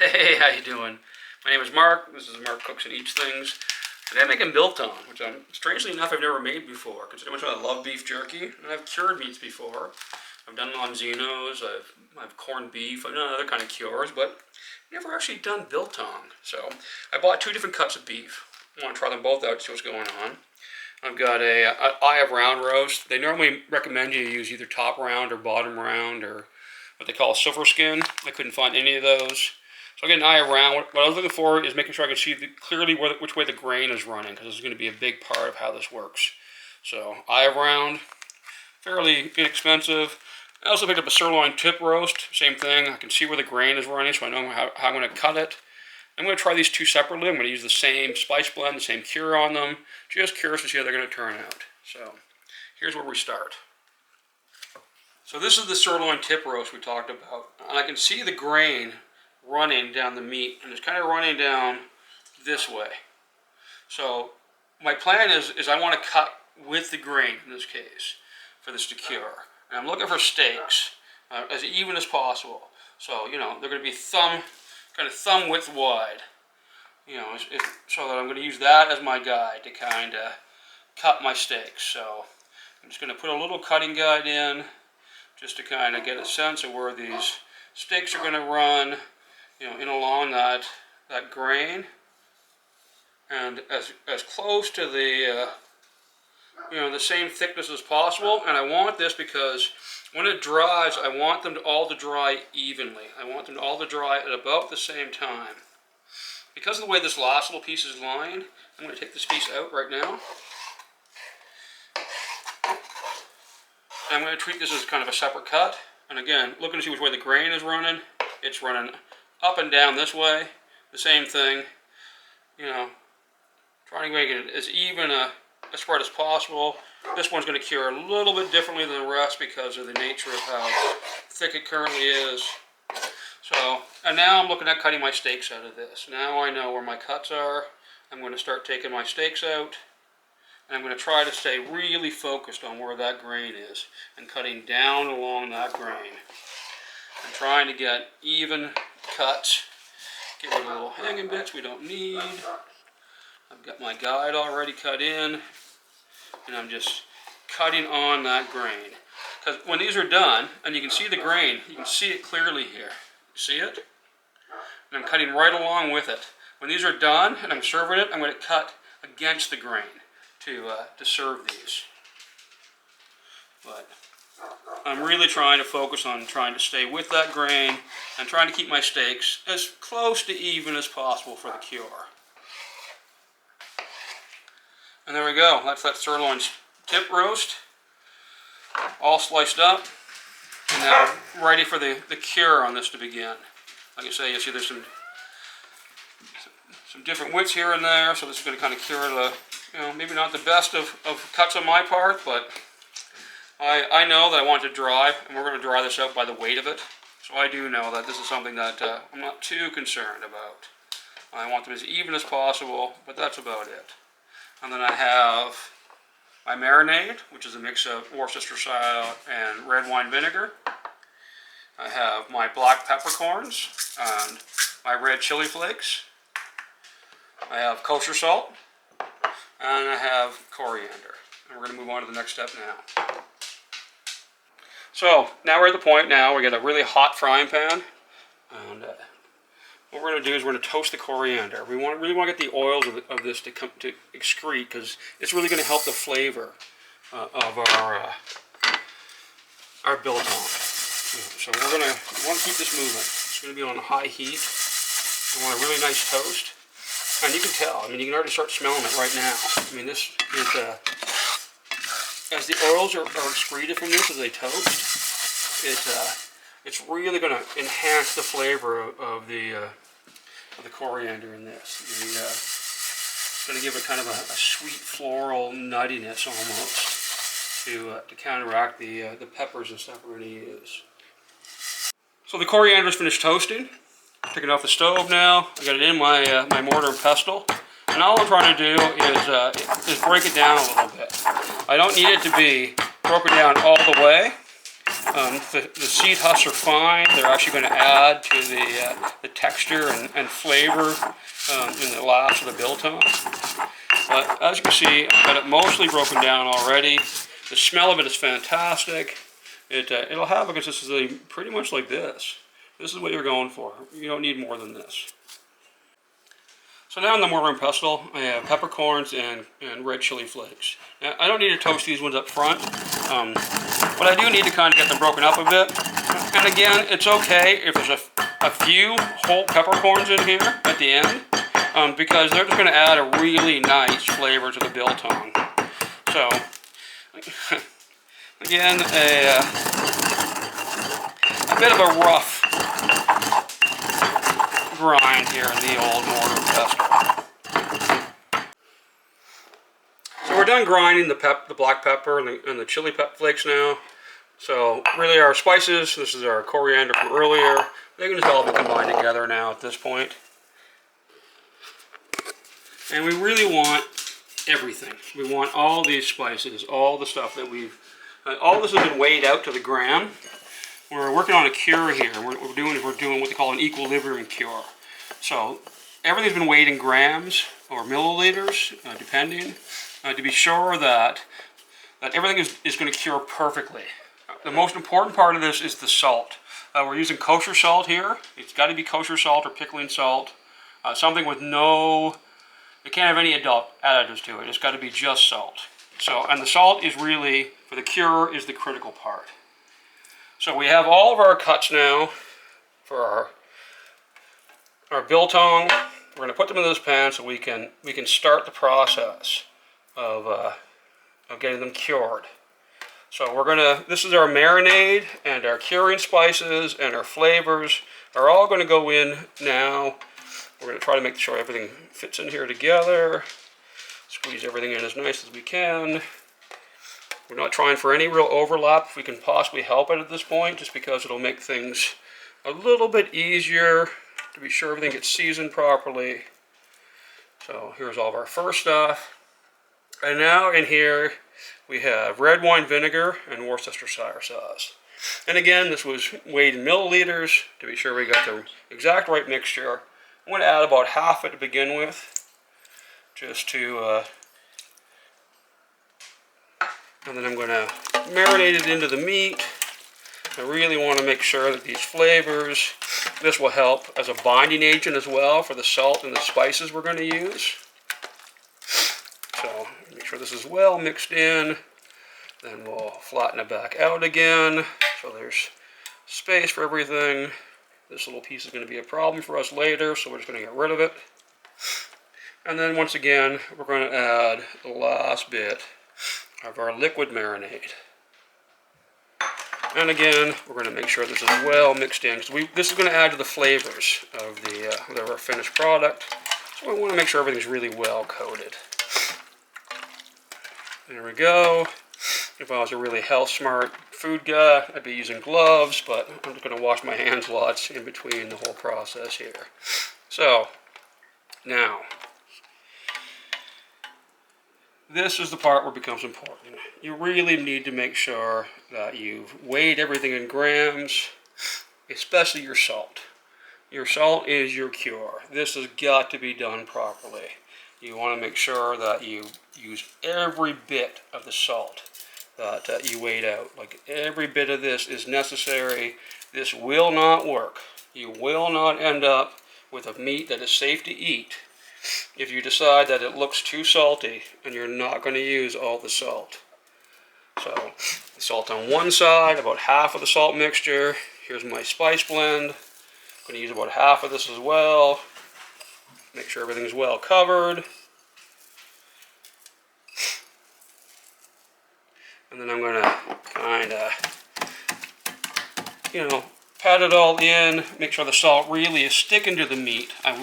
Hey, how you doing? My name is Mark. This is Mark Cooks and Eats Things. Today I'm making biltong, which strangely enough I've never made before, considering how much I love beef jerky. And I've cured meats before. I've done lonzinos, I've corned beef, I've done other kind of cures, but never actually done biltong. So I bought two different cuts of beef. I want to try them both out to see what's going on. I've got a eye of round roast. They normally recommend you use either top round or bottom round or what they call silver skin. I couldn't find any of those. So I get an eye around. What I was looking for is making sure I can see clearly which way the grain is running, because this is going to be a big part of how this works. So eye around, fairly inexpensive. I also picked up a sirloin tip roast. Same thing. I can see where the grain is running, so I know how I'm going to cut it. I'm going to try these two separately. I'm going to use the same spice blend, the same cure on them. Just curious to see how they're going to turn out. So here's where we start. So this is the sirloin tip roast we talked about. And I can see the grain running down the meat, and it's kind of running down this way. So my plan is I want to cut with the grain in this case for this to cure. And I'm looking for steaks as even as possible. So, you know, they're going to be kind of thumb width wide. You know, so that I'm going to use that as my guide to kind of cut my steaks. So I'm just going to put a little cutting guide in just to kind of get a sense of where these steaks are going to run, you know, in along that grain, and as close to the you know, the same thickness as possible. And I want this because when it dries, I want them all to dry evenly. I want them all to dry at about the same time. Because of the way this last little piece is lined, I'm going to take this piece out right now. I'm going to treat this as kind of a separate cut. And again, looking to see which way the grain is running. It's running up and down this way. The same thing. You know, trying to make it as even a spread as possible. This one's going to cure a little bit differently than the rest because of the nature of how thick it currently is. So, and now I'm looking at cutting my steaks out of this. Now I know where my cuts are. I'm going to start taking my steaks out. And I'm going to try to stay really focused on where that grain is and cutting down along that grain. I'm trying to get even cuts. Get rid of the little hanging bits we don't need. I've got my guide already cut in. And I'm just cutting on that grain. Because when these are done, and you can see the grain, you can see it clearly here. You see it? And I'm cutting right along with it. When these are done and I'm serving it, I'm going to cut against the grain to serve these. But I'm really trying to focus on trying to stay with that grain and trying to keep my steaks as close to even as possible for the cure. And there we go. That's that sirloin tip roast, all sliced up. And now ready for the cure on this to begin. Like I say, you see there's some different widths here and there, so this is going to kind of cure the, you know, maybe not the best of cuts on my part, but I know that I want it to dry, and we're going to dry this out by the weight of it. So I do know that this is something that I'm not too concerned about. I want them as even as possible, but that's about it. And then I have my marinade, which is a mix of Worcestershire and red wine vinegar. I have my black peppercorns and my red chili flakes. I have kosher salt, and I have coriander. And we're going to move on to the next step now. So now we're at the point now, we got a really hot frying pan. And what we're going to do is we're going to toast the coriander. We really want to get the oils of this to excrete, because it's really going to help the flavor of our biltong. So we want to keep this moving. It's going to be on high heat. We want a really nice toast. And you can tell, I mean, you can already start smelling it right now. I mean, this is, as the oils are excreted from this as they toast, it's really going to enhance the flavor of the coriander in this. It's going to give it kind of a sweet floral nuttiness almost to counteract the peppers and stuff we're going to use. So the coriander is finished toasting. Taking it off the stove now. I got it in my mortar and pestle, and all I'm trying to do is break it down a little bit. I don't need it to be broken down all the way, The seed husks are fine. They're actually going to add to the texture and flavor in the last of the biltong. But as you can see, I've got it mostly broken down already. The smell of it is fantastic. It'll have a consistency pretty much like this. This is what you're going for. You don't need more than this. So now in the mortar and pestle, I have peppercorns and red chili flakes. Now, I don't need to toast these ones up front, but I do need to kind of get them broken up a bit. And again, it's okay if there's a few whole peppercorns in here at the end, because they're just going to add a really nice flavor to the biltong. So, again, a bit of a rough grind here in the old mortar and pestle. So we're done grinding the black pepper and the chili flakes now. So really our spices, this is our coriander from earlier, they can just all be combined together now at this point. And we really want everything. We want all these spices, all the stuff that all this has been weighed out to the gram. We're working on a cure here. What we're doing is we're doing what they call an equilibrium cure. So everything's been weighed in grams or milliliters, depending, to be sure that everything is going to cure perfectly. The most important part of this is the salt. We're using kosher salt here. It's got to be kosher salt or pickling salt. Something with it can't have any adult additives to it. It's got to be just salt. So, and the salt is really, for the cure, is the critical part. So we have all of our cuts now for our biltong. We're going to put them in this pan so we can start the process of getting them cured. So this is our marinade, and our curing spices and our flavors are all going to go in now. We're going to try to make sure everything fits in here together. Squeeze everything in as nice as we can. We're not trying for any real overlap if we can possibly help it at this point, just because it'll make things a little bit easier to be sure everything gets seasoned properly. So here's all of our first stuff. And now in here we have red wine vinegar and Worcestershire sauce. And again, this was weighed in milliliters to be sure we got the exact right mixture. I'm going to add about half it to begin with, just to and then I'm going to marinate it into the meat. I really want to make sure that these flavors, this will help as a binding agent as well for the salt and the spices we're going to use. So make sure this is well mixed in. Then we'll flatten it back out again so there's space for everything. This little piece is going to be a problem for us later, so we're just going to get rid of it. And then once again, we're going to add the last bit of our liquid marinade. And again, we're going to make sure this is well mixed in, because this is going to add to the flavors of our finished product. So we want to make sure everything's really well coated. There we go. If I was a really health smart food guy, I'd be using gloves, but I'm just going to wash my hands lots in between the whole process here. So, now, this is the part where it becomes important. You really need to make sure that you've weighed everything in grams, especially your salt. Your salt is your cure. This has got to be done properly. You want to make sure that you use every bit of the salt that you weighed out. Like, every bit of this is necessary. This will not work. You will not end up with a meat that is safe to eat if you decide that it looks too salty and you're not going to use all the salt. So, the salt on one side, about half of the salt mixture. Here's my spice blend. I'm going to use about half of this as well. Make sure everything's well covered. And then I'm going to kind of, pat it all in, make sure the salt really is sticking to the meat. I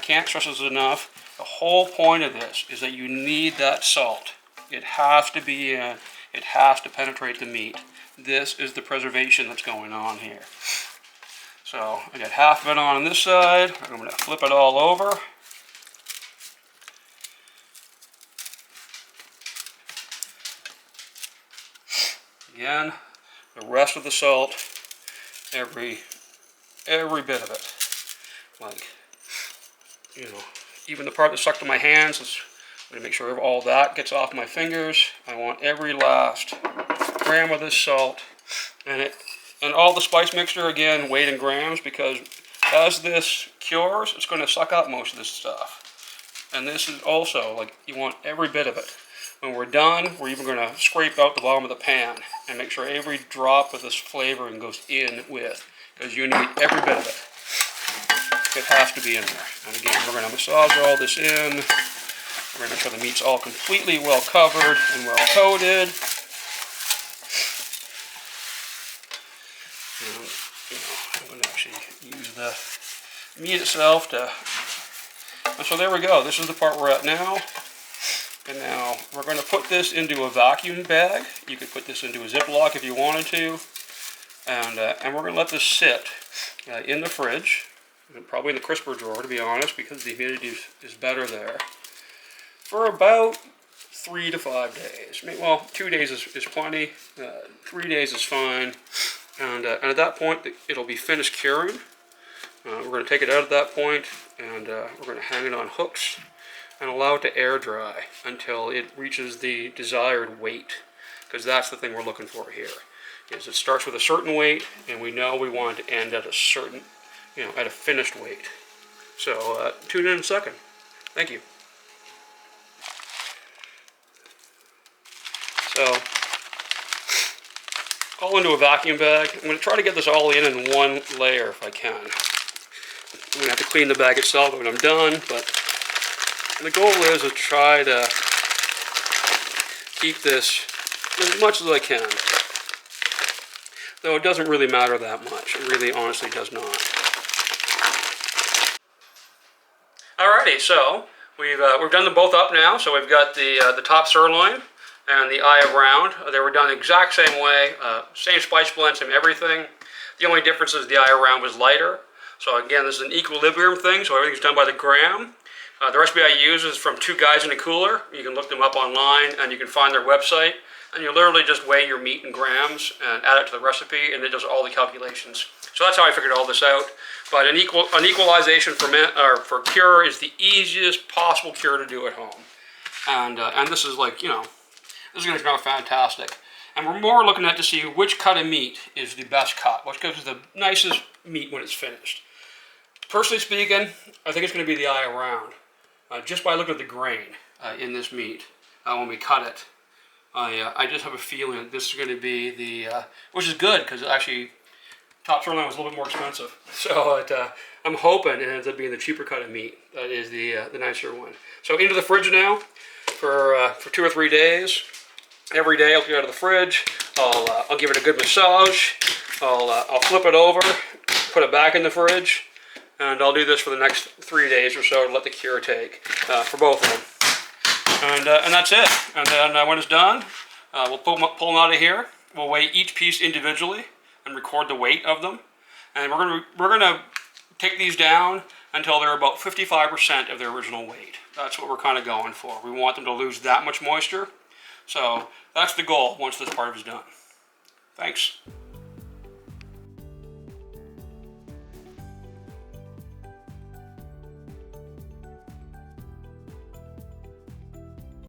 can't stress this enough. The whole point of this is that you need that salt. It has to be in, it has to penetrate the meat. This is the preservation that's going on here. So I got half of it on this side. I'm going to flip it all over. Again, the rest of the salt, every bit of it. Like, you know, even the part that stuck to my hands, I'm going to make sure all that gets off my fingers. I want every last gram of this salt. And all the spice mixture, again, weighed in grams, because as this cures, it's going to suck out most of this stuff. And this is also, like, you want every bit of it. When we're done, we're even going to scrape out the bottom of the pan and make sure every drop of this flavoring goes in with, because you need every bit of it. It has to be in there. And again, we're going to massage all this in. We're going to make sure the meat's all completely well covered and well coated. And, you know, I'm going to actually use the meat itself to... And so there we go. This is the part we're at now. And now we're going to put this into a vacuum bag. You could put this into a Ziploc if you wanted to. And we're going to let this sit in the fridge, and probably in the crisper drawer, to be honest, because the humidity is better there, for about 3 to 5 days. I mean, well, 2 days is plenty. 3 days is fine. And at that point, it'll be finished curing. We're going to take it out at that point, and we're going to hang it on hooks and allow it to air dry until it reaches the desired weight, because that's the thing we're looking for here. Is it starts with a certain weight, and we know we want it to end at a certain, you know, at a finished weight. So tune in a second. Thank you. So all into a vacuum bag. I'm going to try to get this all in one layer if I can. I'm going to have to clean the bag itself when I'm done, but the goal is to try to keep this as much as I can. Though it doesn't really matter that much. It really honestly does not. Alrighty, so we've done them both up now. So we've got the top sirloin and the eye of round. They were done the exact same way, same spice blend, same everything. The only difference is the eye of round was lighter. So again, this is an equilibrium thing, so everything's done by the gram. The recipe I use is from Two Guys in a Cooler. You can look them up online, and you can find their website. And you literally just weigh your meat in grams and add it to the recipe, and it does all the calculations. So that's how I figured all this out. But an equalization for cure is the easiest possible cure to do at home. And this is like, you know, this is going to come out fantastic. And we're more looking at to see which cut of meat is the best cut, which gives us the nicest meat when it's finished. Personally speaking, I think it's going to be the eye around. Just by looking at the grain in this meat when we cut it. I just have a feeling that this is going to be the, which is good, because actually top sirloin was a little bit more expensive. So I'm hoping it ends up being the cheaper cut of meat. That is the nicer one. So into the fridge now for 2 or 3 days. Every day I'll get it out of the fridge. I'll give it a good massage. I'll flip it over, put it back in the fridge, and I'll do this for the next 3 days or so to let the cure take for both of them. And that's it. And then when it's done, we'll pull them out of here. We'll weigh each piece individually and record the weight of them. And we're gonna take these down until they're about 55% of their original weight. That's what we're kind of going for. We want them to lose that much moisture. So that's the goal once this part is done. Thanks.